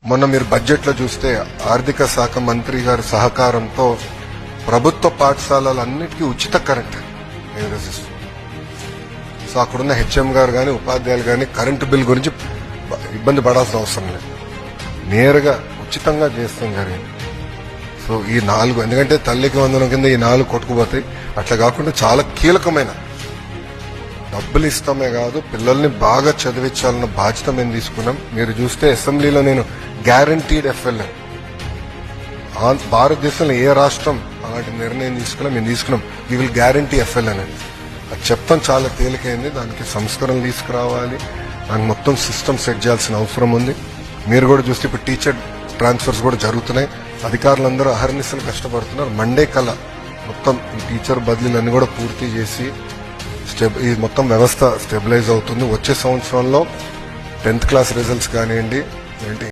మొన్న మీరు బడ్జెట్లో చూస్తే ఆర్థిక శాఖ మంత్రి గారి సహకారంతో ప్రభుత్వ పాఠశాలలన్నిటికీ ఉచిత కరెంట్ నిర్వహిస్తుంది. సో అక్కడున్న హెచ్ఎం గారు కానీ ఉపాధ్యాయులు కానీ కరెంటు బిల్ గురించి ఇబ్బంది పడాల్సిన అవసరం లేదు, నేరుగా ఉచితంగా చేస్తాం జరిగింది. సో ఈ 4 ఎందుకంటే తల్లికి వందనం కింద ఈ 4 కొట్టుకుపోతాయి. అట్లా కాకుండా చాలా కీలకమైన డబ్బులు ఇస్తామే కాదు, పిల్లల్ని బాగా చదివించాలన్న బాధ్యత మేము తీసుకున్నాం. మీరు చూస్తే అసెంబ్లీలో నేను గ్యారంటీడ్ ఎఫ్ఎల్ఎన్, భారతదేశంలో ఏ రాష్ట్రం అలాంటి నిర్ణయం తీసుకున్నా మేము తీసుకున్నాం. వీ విల్ గ్యారంటీ ఎఫ్ఎల్ఎన్ అని అది చెప్తాం. చాలా తేలికైంది. దానికి సంస్కరణలు తీసుకురావాలి, దానికి మొత్తం సిస్టమ్ సెట్ చేయాల్సిన అవసరం ఉంది. మీరు కూడా చూస్తే ఇప్పుడు టీచర్ ట్రాన్స్ఫర్స్ కూడా జరుగుతున్నాయి. అధికారులందరూ అహర్నిశలు కష్టపడుతున్నారు. మండే కల్లా మొత్తం ఈ టీచర్ బదిలీలన్నీ కూడా పూర్తి చేసి ఈ మొత్తం వ్యవస్థ స్టెబిలైజ్ అవుతుంది. వచ్చే సంవత్సరంలో 10th క్లాస్ రిజల్ట్స్ కానివ్వండి,